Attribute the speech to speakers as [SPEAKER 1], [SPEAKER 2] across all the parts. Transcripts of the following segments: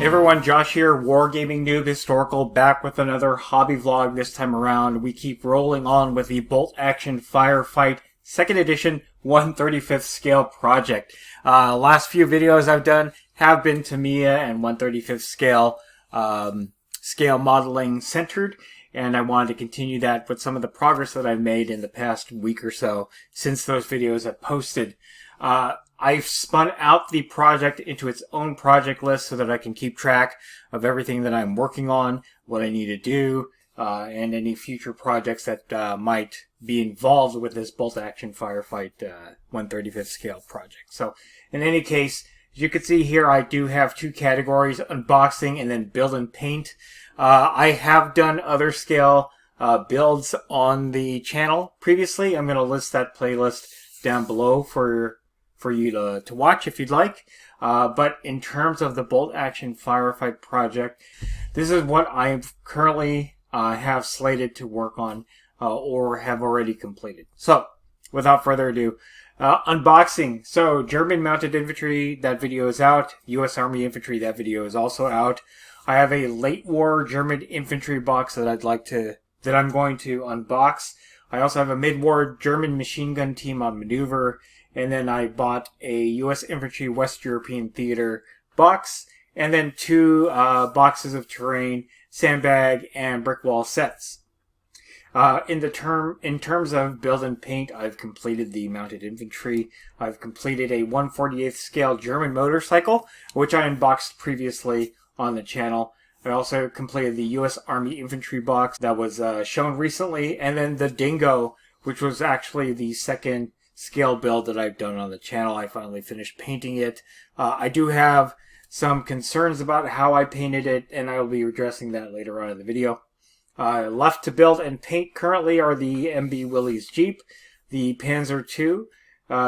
[SPEAKER 1] Hey everyone, Josh here, Wargaming Noob Historical, back with another hobby vlog this time around. We keep rolling on with the Bolt Action Firefight 2nd edition 1/35th scale project. Last few videos I've done have been Tamiya and 1/35th scale, scale modeling centered, and I wanted to continue that with some of the progress that I've made in the past week or so since those videos have posted. I've spun out the project into its own project list so that I can keep track of everything that I'm working on, what I need to do, and any future projects that might be involved with this Bolt Action Firefight 1/35th scale project. So in any case, as you can see here, I do have two categories, unboxing and then build and paint. I have done other scale builds on the channel previously. I'm going to list that playlist down below for you to watch if you'd like. But in terms of the Bolt Action Firefight project, this is what I currently have slated to work on or have already completed. So without further ado, unboxing. So German mounted infantry, that video is out. US Army infantry, that video is also out. I have a late war German infantry box that I'm going to unbox. I also have a mid-war German machine gun team on maneuver. And then I bought a U.S. Infantry West European Theater box, and then two boxes of terrain, sandbag, and brick wall sets. In terms of build and paint, I've completed the mounted infantry. I've completed a 1/48th scale German motorcycle, which I unboxed previously on the channel. I also completed the U.S. Army infantry box that was shown recently, and then the Dingo, which was actually the second scale build that I've done on the channel. I finally finished painting it. I do have some concerns about how I painted it, and I will be addressing that later on in the video. Left to build and paint currently are the MB Willys Jeep, the Panzer II,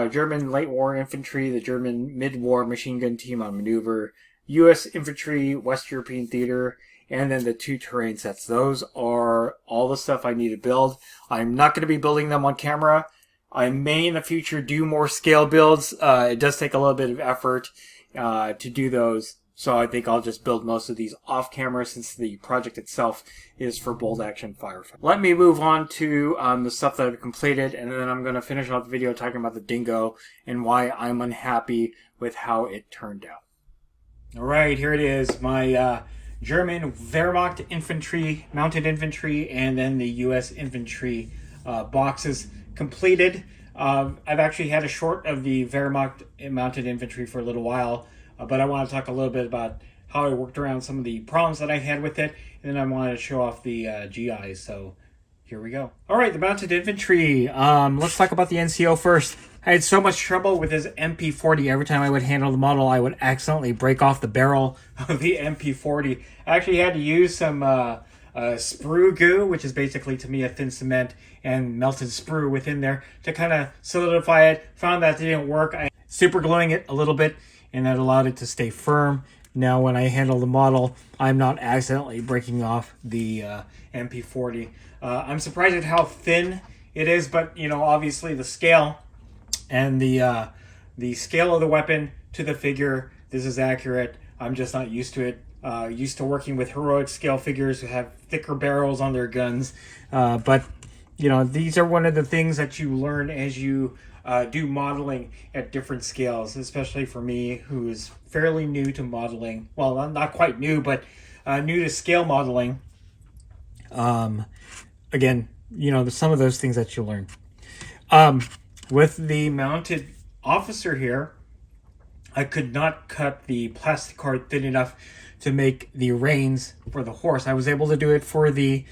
[SPEAKER 1] German late war infantry, the German mid-war machine gun team on maneuver, U.S. Infantry West European Theater, and then the two terrain sets. Those are all the stuff I need to build. I'm not going to be building them on camera. I may in the future do more scale builds. It does take a little bit of effort to do those, so I think I'll just build most of these off camera since the project itself is for Bolt Action Firefight. Let me move on to the stuff that I've completed, and then I'm going to finish off the video talking about the Dingo and why I'm unhappy with how it turned out. Alright, here it is, my German Wehrmacht infantry, mounted infantry, and then the U.S. infantry boxes completed. I've actually had a short of the Wehrmacht mounted infantry for a little while, but I want to talk a little bit about how I worked around some of the problems that I had with it, and then I wanted to show off the GIs, so here we go. Alright, the mounted infantry. Let's talk about the NCO first. I had so much trouble with his MP40. Every time I would handle the model, I would accidentally break off the barrel of the MP40. I actually had to use some sprue goo, which is basically to me a thin cement, and melted sprue within there to kind of solidify it. Found that didn't work. I super gluing it a little bit, and that allowed it to stay firm. Now when I handle the model, I'm not accidentally breaking off the MP40. I'm surprised at how thin it is, but you know, obviously the scale and the scale of the weapon to the figure, this is accurate. I'm just not used to it. Used to working with heroic scale figures who have thicker barrels on their guns, but you know, these are one of the things that you learn as you do modeling at different scales, especially for me, who is fairly new to modeling. Well, I'm not quite new, but new to scale modeling. Again, you know, some of those things that you learn. With the mounted officer here, I could not cut the plastic card thin enough to make the reins for the horse. I was able to do it for the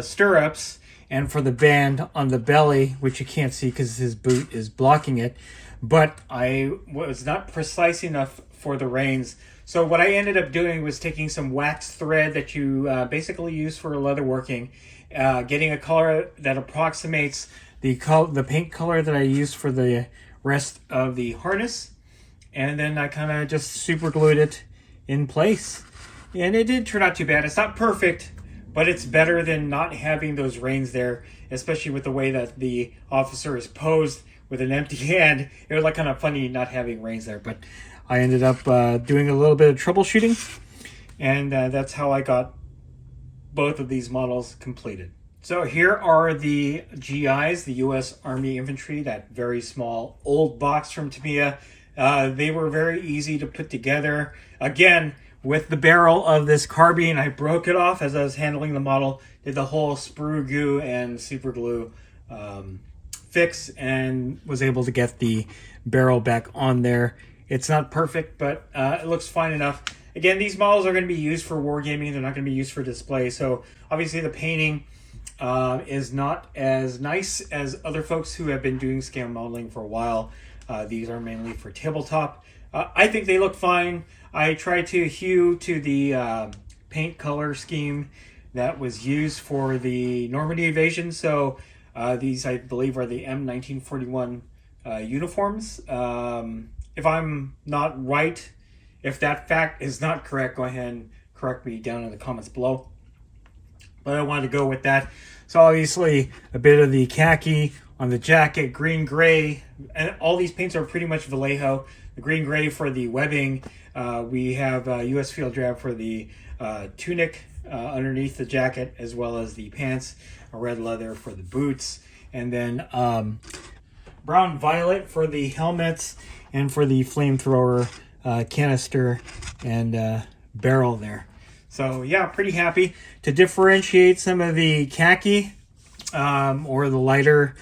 [SPEAKER 1] stirrups and for the band on the belly, which you can't see because his boot is blocking it, but I was not precise enough for the reins. So what I ended up doing was taking some wax thread that you basically use for leather working, getting a color that approximates the paint color that I used for the rest of the harness, and then I kind of just super glued it in place, and it did turn out too bad. It's not perfect, but it's better than not having those reins there, especially with the way that the officer is posed with an empty hand. It was like kind of funny not having reins there, but I ended up doing a little bit of troubleshooting, and that's how I got both of these models completed. So here are the GIs, the U.S. Army Infantry, that very small old box from Tamiya. They were very easy to put together. Again, with the barrel of this carbine, I broke it off as I was handling the model, did the whole sprue goo and super glue fix, and was able to get the barrel back on there. It's not perfect, but it looks fine enough. Again, these models are going to be used for wargaming. They're not going to be used for display. So obviously the painting is not as nice as other folks who have been doing scale modeling for a while. These are mainly for tabletop. I think they look fine. I tried to hew to the paint color scheme that was used for the Normandy invasion. So these, I believe, are the M1941 uniforms. If I'm not right, if that fact is not correct, go ahead and correct me down in the comments below. But I wanted to go with that. So obviously a bit of the khaki on the jacket, green, gray, and all these paints are pretty much Vallejo. The green, gray for the webbing. We have US Field Drab for the tunic underneath the jacket, as well as the pants, a red leather for the boots, and then brown violet for the helmets and for the flamethrower canister and barrel there. So yeah, pretty happy. To differentiate some of the khaki or the lighter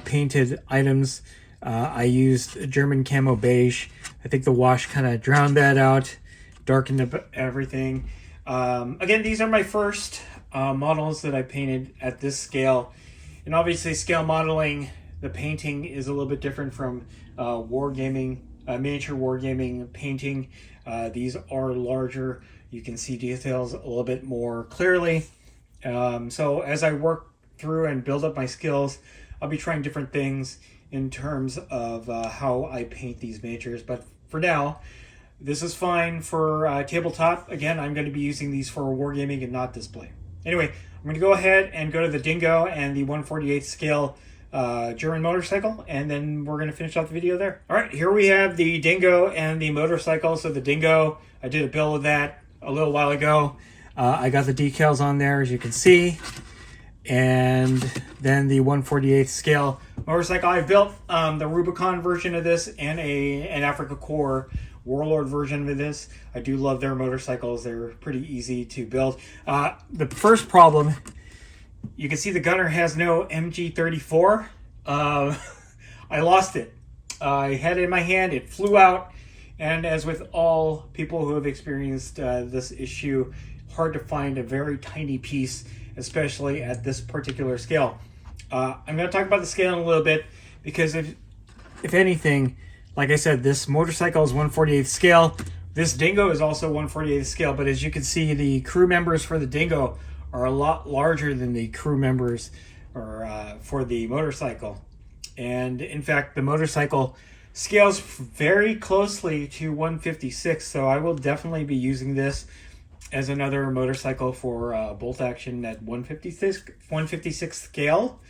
[SPEAKER 1] painted items, I used German camo beige. I think the wash kind of drowned that out, darkened up everything. Again, these are my first models that I painted at this scale. And obviously scale modeling, the painting is a little bit different from wargaming, miniature wargaming painting. These are larger. You can see details a little bit more clearly. So as I work through and build up my skills, I'll be trying different things in terms of how I paint these miniatures. But for now, this is fine for tabletop. Again, I'm going to be using these for wargaming and not display. Anyway, I'm going to go ahead and go to the Dingo and the 1/48 scale German motorcycle, and then we're going to finish off the video there. All right, here we have the Dingo and the motorcycle. So the Dingo, I did a build of that a little while ago. I got the decals on there, as you can see. And then the 1/48 scale motorcycle. I built the Rubicon version of this and an Africa Corps Warlord version of this. I do love their motorcycles. They're pretty easy to build. The first problem, you can see the gunner has no MG34. I lost it. I had it in my hand. It flew out. And as with all people who have experienced this issue, hard to find a very tiny piece, especially at this particular scale. I'm going to talk about the scale in a little bit, because if anything, like I said, this motorcycle is 1/48 scale. This Dingo is also 1/48 scale, but as you can see, the crew members for the Dingo are a lot larger than the crew members for the motorcycle. And in fact, the motorcycle scales very closely to 1/56, so I will definitely be using this as another motorcycle for Bolt Action at 1/56 scale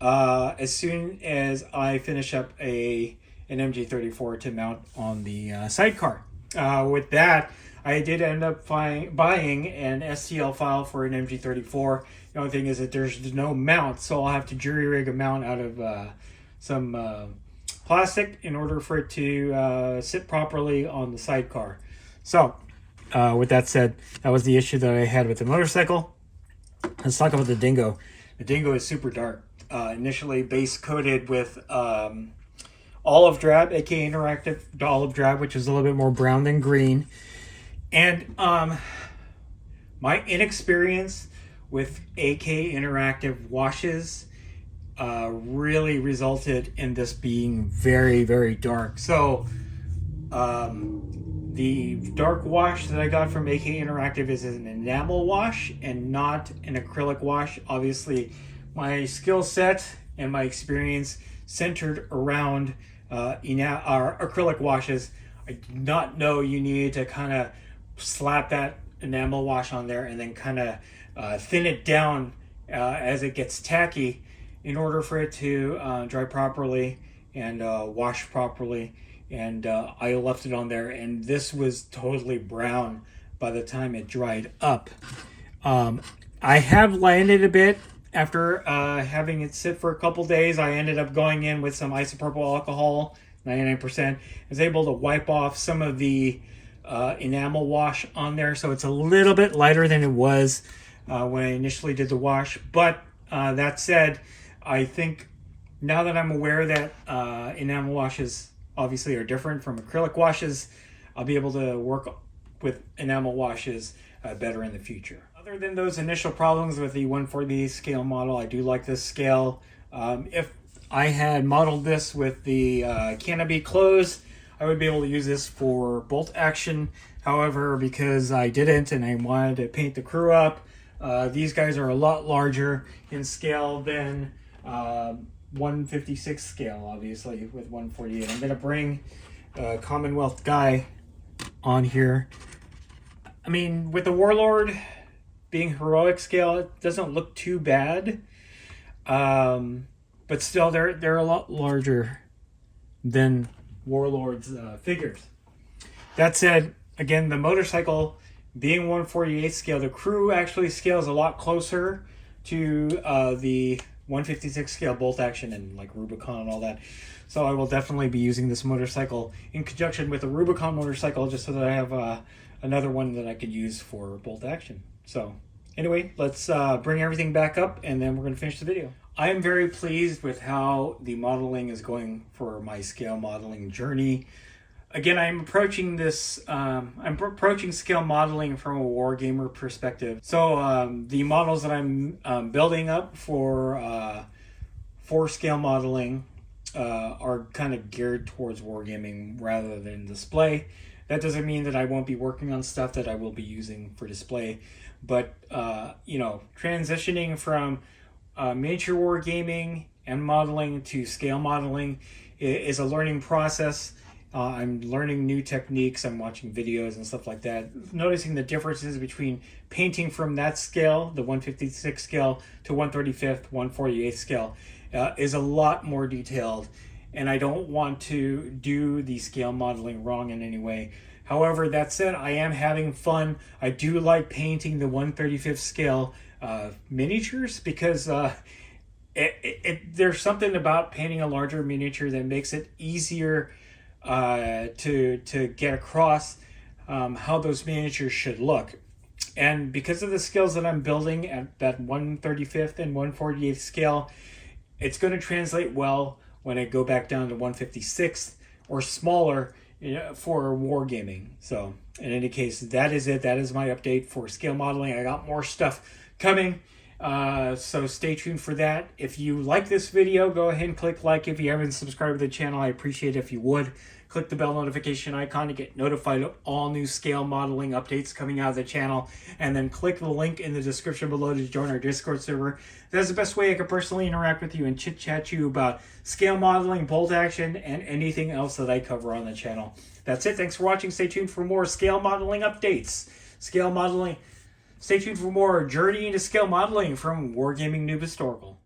[SPEAKER 1] as soon as I finish up an MG34 to mount on the sidecar. With that, I did end up buying an STL file for an MG34. The only thing is that there's no mount, so I'll have to jury rig a mount out of some plastic in order for it to sit properly on the sidecar. So with that said, that was the issue that I had with the motorcycle. Let's talk about the Dingo. The Dingo is super dark. Initially base coated with olive drab, aka interactive olive drab, which is a little bit more brown than green. And my inexperience with AK interactive washes really resulted in this being very, very dark. So the dark wash that I got from AK Interactive is an enamel wash and not an acrylic wash. Obviously, my skill set and my experience centered around acrylic washes. I did not know you needed to kind of slap that enamel wash on there and then kind of thin it down as it gets tacky in order for it to dry properly and wash properly and I left it on there, and this was totally brown by the time it dried up. I have landed a bit after having it sit for a couple days. I ended up going in with some isopropyl alcohol, 99%. I was able to wipe off some of the enamel wash on there, so it's a little bit lighter than it was when I initially did the wash. But that said, I think now that I'm aware that enamel washes obviously are different from acrylic washes, I'll be able to work with enamel washes better in the future. Other than those initial problems with the 1/48 scale model, I do like this scale. If I had modeled this with the canopy closed, I would be able to use this for bolt action. However, because I didn't and I wanted to paint the crew up, these guys are a lot larger in scale than 1/56 scale, obviously, with 1/48. I'm going to bring Commonwealth Guy on here. I mean, with the Warlord being heroic scale, it doesn't look too bad. But still, they're a lot larger than Warlord's figures. That said, again, the motorcycle being 1/48 scale, the crew actually scales a lot closer to the 1/56 scale bolt action and like Rubicon and all that. So I will definitely be using this motorcycle in conjunction with the Rubicon motorcycle, just so that I have another one that I could use for bolt action. So anyway, let's bring everything back up and then we're going to finish the video. I am very pleased with how the modeling is going for my scale modeling journey. Again, I'm approaching this, I'm approaching scale modeling from a Wargamer perspective. So the models that I'm building up for scale modeling are kind of geared towards wargaming rather than display. That doesn't mean that I won't be working on stuff that I will be using for display, but you know, transitioning from miniature wargaming and modeling to scale modeling is a learning process. I'm learning new techniques. I'm watching videos and stuff like that, noticing the differences between painting from that scale, the 1/56 scale, to 1/35, 1/48 scale is a lot more detailed, and I don't want to do the scale modeling wrong in any way. However, that said, I am having fun. I do like painting the 1/35 scale miniatures because there's something about painting a larger miniature that makes it easier to get across how those miniatures should look. And because of the skills that I'm building at that 1/35 and 1/48 scale, it's going to translate well when I go back down to 1/56 or smaller, you know, for wargaming. So in any case, that is it. That is my update for scale modeling. I got more stuff coming, so stay tuned for that. If you like this video, go ahead and click like. If you haven't subscribed to the channel, I appreciate it if you would. Click the bell notification icon to get notified of all new scale modeling updates coming out of the channel, and then click the link in the description below to join our Discord server. That's the best way I can personally interact with you and chit-chat you about scale modeling, bolt action, and anything else that I cover on the channel. That's it. Thanks for watching. Stay tuned for more scale modeling updates. Stay tuned for more journey into scale modeling from Wargaming Noob Historical.